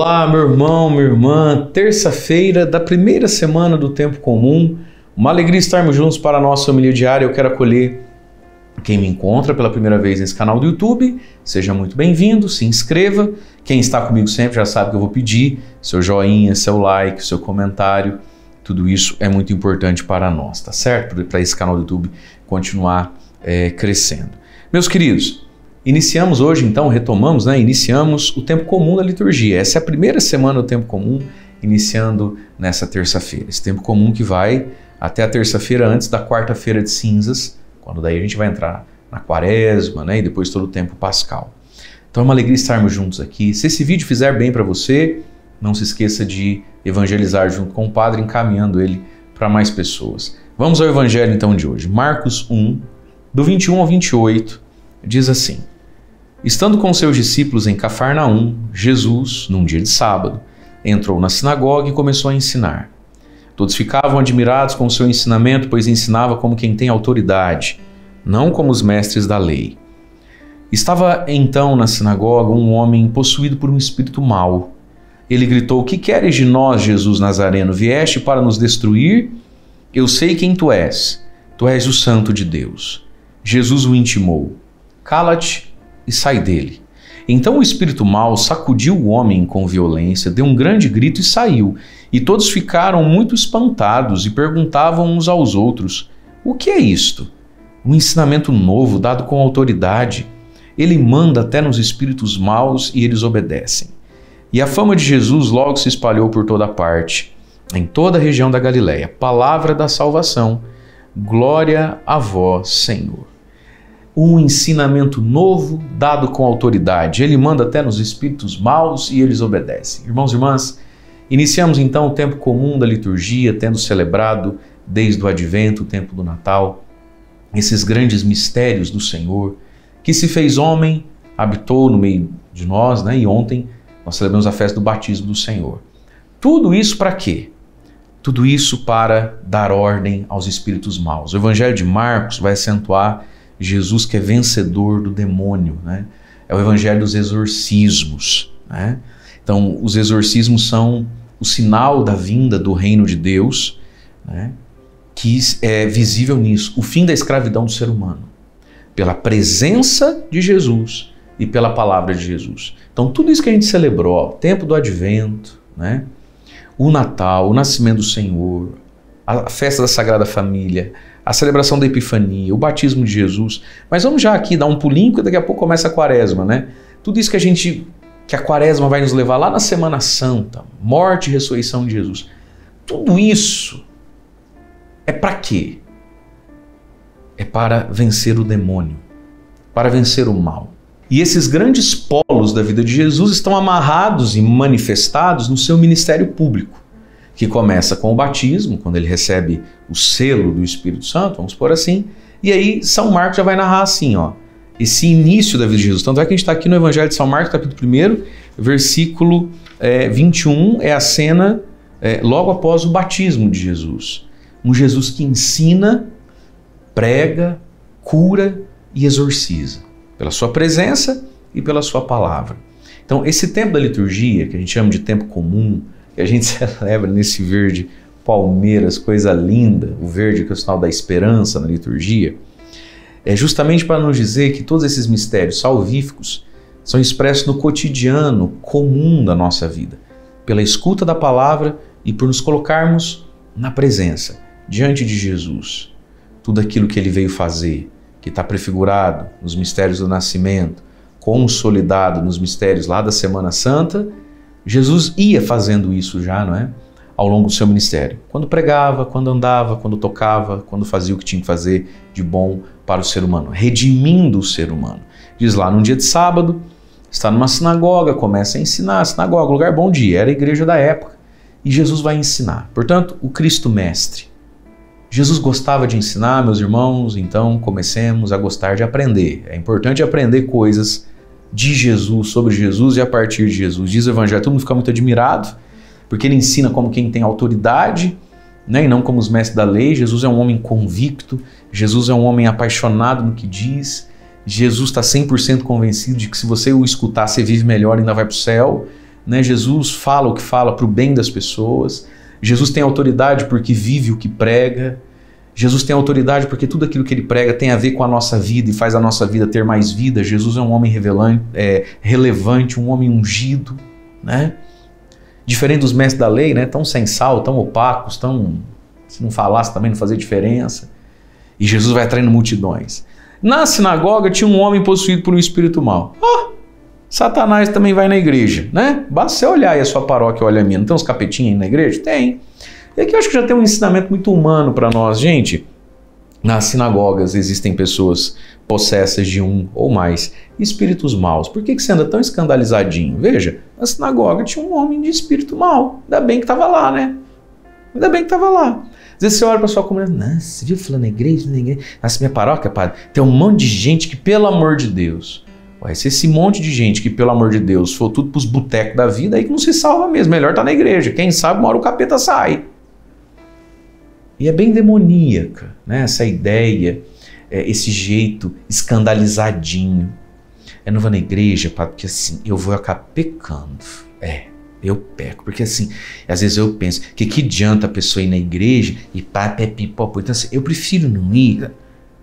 Olá, meu irmão, minha irmã. Terça-feira da primeira semana do Tempo Comum. Uma alegria estarmos juntos para a nossa homilia diária. Eu quero acolher quem me encontra pela primeira vez nesse canal do YouTube. Seja muito bem-vindo, se inscreva. Quem está comigo sempre já sabe que eu vou pedir seu joinha, seu like, seu comentário. Tudo isso é muito importante para nós, tá certo? Para esse canal do YouTube continuar crescendo. Meus queridos, iniciamos hoje, então, retomamos, iniciamos o Tempo Comum da liturgia. Essa é a primeira semana do Tempo Comum, iniciando nessa terça-feira. Esse Tempo Comum que vai até a terça-feira antes da quarta-feira de cinzas, quando daí a gente vai entrar na quaresma, e depois todo o tempo pascal. Então é uma alegria estarmos juntos aqui. Se esse vídeo fizer bem para você, não se esqueça de evangelizar junto com o Padre, encaminhando ele para mais pessoas. Vamos ao evangelho então de hoje. Marcos 1, do 21 ao 28, diz assim: Estando com seus discípulos em Cafarnaum, Jesus, num dia de sábado, entrou na sinagoga e começou a ensinar. Todos ficavam admirados com o seu ensinamento, pois ensinava como quem tem autoridade, não como os mestres da lei. Estava então na sinagoga um homem possuído por um espírito mau. Ele gritou: Que queres de nós, Jesus Nazareno? Vieste para nos destruir? Eu sei quem tu és o Santo de Deus. Jesus o intimou: Cala-te e sai dele. Então o espírito mau sacudiu o homem com violência, deu um grande grito e saiu. E todos ficaram muito espantados e perguntavam uns aos outros: O que é isto? Um ensinamento novo dado com autoridade. Ele manda até nos espíritos maus e eles obedecem. E a fama de Jesus logo se espalhou por toda parte, em toda a região da Galileia. Palavra da salvação. Glória a vós, Senhor. Um ensinamento novo dado com autoridade. Ele manda até nos espíritos maus e eles obedecem. Irmãos e irmãs, iniciamos então o tempo comum da liturgia, tendo celebrado desde o Advento, o tempo do Natal, esses grandes mistérios do Senhor, que se fez homem, habitou no meio de nós, e ontem nós celebramos a festa do batismo do Senhor. Tudo isso para quê? Tudo isso para dar ordem aos espíritos maus. O Evangelho de Marcos vai acentuar Jesus que é vencedor do demônio, É o evangelho dos exorcismos, Então, os exorcismos são o sinal da vinda do reino de Deus, que é visível nisso, o fim da escravidão do ser humano, pela presença de Jesus e pela palavra de Jesus. Então, tudo isso que a gente celebrou, o tempo do Advento, o Natal, o nascimento do Senhor, a festa da Sagrada Família, a celebração da Epifania, o batismo de Jesus. Mas vamos já aqui dar um pulinho, porque daqui a pouco começa a Quaresma, Tudo isso que a Quaresma vai nos levar lá na Semana Santa, morte e ressurreição de Jesus. Tudo isso é para quê? É para vencer o demônio, para vencer o mal. E esses grandes polos da vida de Jesus estão amarrados e manifestados no seu ministério público, que começa com o batismo, quando ele recebe o selo do Espírito Santo, vamos pôr assim, e aí São Marcos já vai narrar assim, esse início da vida de Jesus. Tanto é que a gente está aqui no Evangelho de São Marcos, capítulo 1, versículo 21, é a cena logo após o batismo de Jesus. Um Jesus que ensina, prega, cura e exorciza, pela sua presença e pela sua palavra. Então, esse tempo da liturgia, que a gente chama de tempo comum, que a gente celebra nesse verde palmeiras, coisa linda, o verde que é o sinal da esperança na liturgia, é justamente para nos dizer que todos esses mistérios salvíficos são expressos no cotidiano comum da nossa vida, pela escuta da palavra e por nos colocarmos na presença, diante de Jesus. Tudo aquilo que ele veio fazer, que está prefigurado nos mistérios do nascimento, consolidado nos mistérios lá da Semana Santa, Jesus ia fazendo isso já, ao longo do seu ministério. Quando pregava, quando andava, quando tocava, quando fazia o que tinha que fazer de bom para o ser humano, redimindo o ser humano. Diz lá, num dia de sábado, está numa sinagoga, começa a ensinar. A sinagoga, lugar bom de ir, era a igreja da época. E Jesus vai ensinar. Portanto, o Cristo Mestre. Jesus gostava de ensinar, meus irmãos, então comecemos a gostar de aprender. É importante aprender coisas de Jesus, sobre Jesus e a partir de Jesus. Diz o Evangelho, todo mundo fica muito admirado, porque ele ensina como quem tem autoridade, e não como os mestres da lei. Jesus é um homem convicto, Jesus é um homem apaixonado no que diz, Jesus está 100% convencido de que se você o escutar, você vive melhor e ainda vai para o céu. né? Jesus fala o que fala para o bem das pessoas. Jesus tem autoridade porque vive o que prega. Jesus tem autoridade porque tudo aquilo que ele prega tem a ver com a nossa vida e faz a nossa vida ter mais vida. Jesus é um homem relevante, um homem ungido, né? Diferente dos mestres da lei, né? Tão sem sal, tão opacos, tão... se não falasse também não fazia diferença. E Jesus vai atraindo multidões. Na sinagoga tinha um homem possuído por um espírito mau. Satanás também vai na igreja, né? Basta você olhar aí a sua paróquia, olha a minha. Não tem uns capetinhos aí na igreja? Tem. E aqui eu acho que já tem um ensinamento muito humano para nós. Gente, nas sinagogas existem pessoas possessas de um ou mais espíritos maus. Por que você anda tão escandalizadinho? Veja, na sinagoga tinha um homem de espírito mau. Ainda bem que estava lá, né? Ainda bem que estava lá. Às vezes você olha para a sua comunidade, nossa, você viu falando na igreja? Nossa, minha paróquia, padre, tem um monte de gente que, pelo amor de Deus... Ué, se esse monte de gente que, pelo amor de Deus, for tudo pros botecos da vida, aí que não se salva mesmo. Melhor tá na igreja. Quem sabe uma hora o capeta sai. E é bem demoníaca, né? Essa ideia, esse jeito escandalizadinho. Eu não vou na igreja, porque assim, eu vou acabar pecando. Eu peco. Porque assim, às vezes eu penso, que adianta a pessoa ir na igreja e papo é pipopo. Então assim, eu prefiro não ir.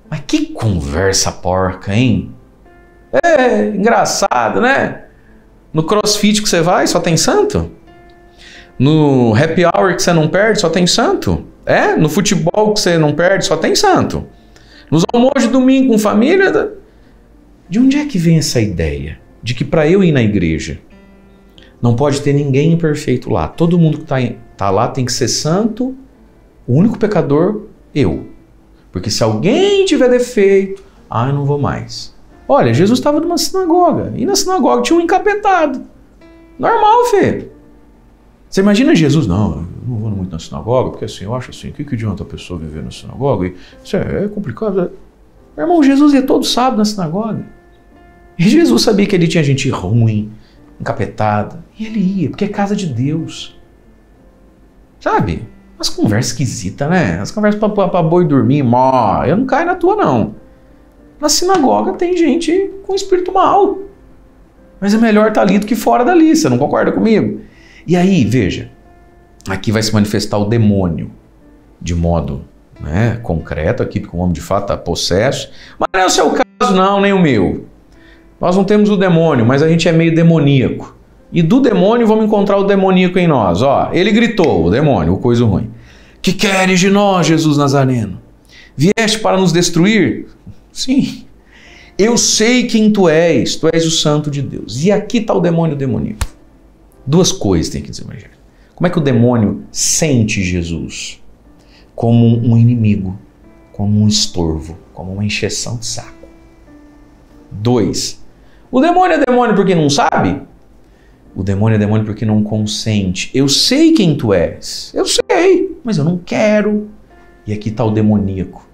Mas que conversa porca, hein? Engraçado, né? No crossfit que você vai, só tem santo. No happy hour que você não perde, só tem santo. No futebol que você não perde, só tem santo. Nos almoços de domingo com família. De onde é que vem essa ideia? De que para eu ir na igreja, não pode ter ninguém imperfeito lá. Todo mundo que tá lá tem que ser santo. O único pecador, eu. Porque se alguém tiver defeito, eu não vou mais. Olha, Jesus estava numa sinagoga, e na sinagoga tinha um encapetado. Normal, Fê. Você imagina Jesus? Não, eu não vou muito na sinagoga, porque assim, eu acho assim, o que adianta a pessoa viver na sinagoga? Isso é complicado. Meu irmão, Jesus ia todo sábado na sinagoga. E Jesus sabia que ali tinha gente ruim, encapetada, e ele ia, porque é casa de Deus. Sabe? Umas conversas esquisitas, né? As conversas pra boi dormir, eu não caio na tua, não. Na sinagoga tem gente com espírito mau. Mas é melhor estar ali do que fora dali, você não concorda comigo? E aí, veja, aqui vai se manifestar o demônio de modo concreto, aqui porque o homem de fato está possesso. Mas não é o seu caso não, nem o meu. Nós não temos o demônio, mas a gente é meio demoníaco. E do demônio vamos encontrar o demoníaco em nós. Ele gritou, o demônio, o coisa ruim. Que queres de nós, Jesus Nazareno? Vieste para nos destruir? Sim, eu sei quem tu és o santo de Deus. E aqui está o demônio demoníaco. Duas coisas tem que dizer, Evangelho. Como é que o demônio sente Jesus? Como um inimigo, como um estorvo, como uma encheção de saco. 2. O demônio é demônio porque não sabe? O demônio é demônio porque não consente. Eu sei quem tu és, eu sei, mas eu não quero. E aqui está o demoníaco.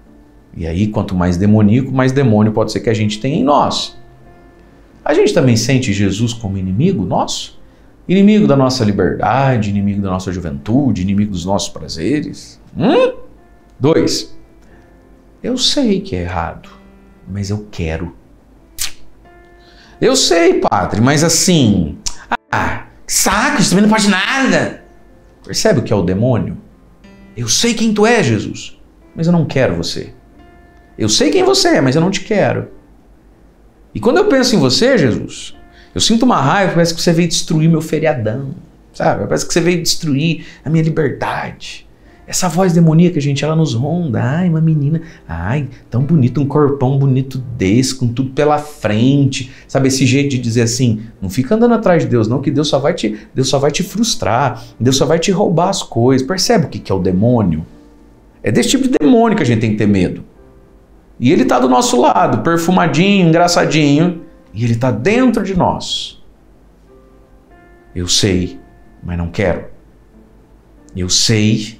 E aí, quanto mais demoníaco, mais demônio pode ser que a gente tenha em nós. A gente também sente Jesus como inimigo nosso? Inimigo da nossa liberdade, inimigo da nossa juventude, inimigo dos nossos prazeres? 2. Eu sei que é errado, mas eu quero. Eu sei, padre, mas assim... que saco, isso também não pode nada. Percebe o que é o demônio? Eu sei quem tu és, Jesus, mas eu não quero você. Eu sei quem você é, mas eu não te quero. E quando eu penso em você, Jesus, eu sinto uma raiva, parece que você veio destruir meu feriadão, sabe? Parece que você veio destruir a minha liberdade. Essa voz demoníaca, gente, ela nos ronda. Uma menina, tão bonito, um corpão bonito desse, com tudo pela frente. Sabe, esse jeito de dizer assim, não fica andando atrás de Deus não, que Deus só vai te frustrar, Deus só vai te roubar as coisas. Percebe o que é o demônio? É desse tipo de demônio que a gente tem que ter medo. E ele está do nosso lado, perfumadinho, engraçadinho, e ele está dentro de nós. Eu sei, mas não quero. Eu sei,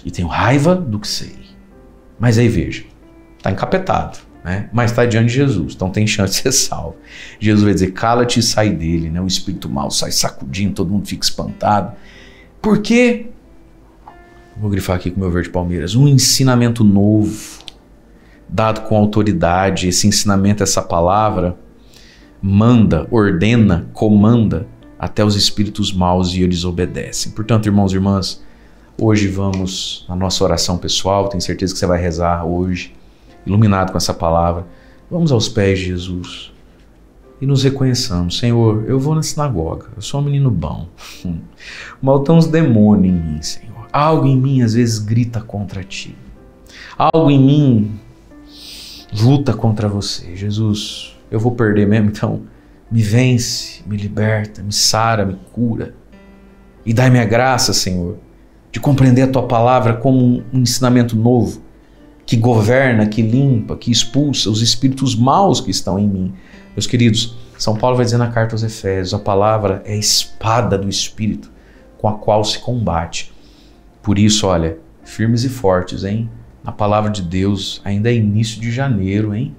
e tenho raiva do que sei. Mas aí veja, está encapetado, né? Mas está diante de Jesus, então tem chance de ser salvo. Jesus vai dizer, cala-te e sai dele, né? O espírito mau sai sacudindo, todo mundo fica espantado. Por quê? Vou grifar aqui com o meu verde Palmeiras. Um ensinamento novo, dado com autoridade. Esse ensinamento, essa palavra, manda, ordena, comanda até os espíritos maus e eles obedecem. Portanto, irmãos e irmãs, hoje vamos na nossa oração pessoal, tenho certeza que você vai rezar hoje, iluminado com essa palavra. Vamos aos pés de Jesus e nos reconheçamos. Senhor, eu vou na sinagoga, eu sou um menino bom, mas tem uns demônios em mim, Senhor. Algo em mim às vezes grita contra Ti. Algo em mim luta contra Você. Jesus, eu vou perder mesmo, então me vence, me liberta, me sara, me cura. E dai-me a graça, Senhor, de compreender a Tua palavra como um ensinamento novo, que governa, que limpa, que expulsa os espíritos maus que estão em mim. Meus queridos, São Paulo vai dizer na carta aos Efésios, a palavra é a espada do Espírito com a qual se combate. Por isso, olha, firmes e fortes, hein? Na palavra de Deus, ainda é início de janeiro, hein?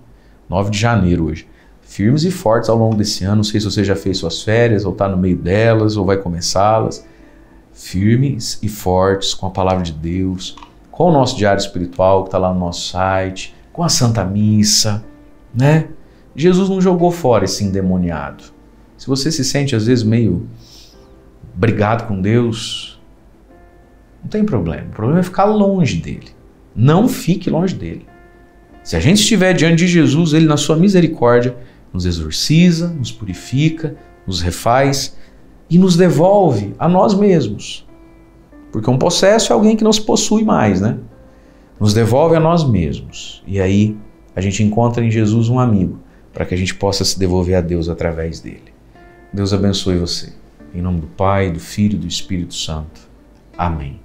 9 de janeiro hoje. Firmes e fortes ao longo desse ano, não sei se você já fez suas férias, ou está no meio delas, ou vai começá-las. Firmes e fortes com a palavra de Deus, com o nosso diário espiritual que está lá no nosso site, com a Santa Missa, né? Jesus não jogou fora esse endemoniado. Se você se sente às vezes meio brigado com Deus, não tem problema. O problema é ficar longe dele. Não fique longe dele. Se a gente estiver diante de Jesus, ele na sua misericórdia nos exorciza, nos purifica, nos refaz e nos devolve a nós mesmos. Porque um possesso é alguém que não se possui mais, né? Nos devolve a nós mesmos. E aí a gente encontra em Jesus um amigo para que a gente possa se devolver a Deus através dele. Deus abençoe você. Em nome do Pai, do Filho e do Espírito Santo. Amém.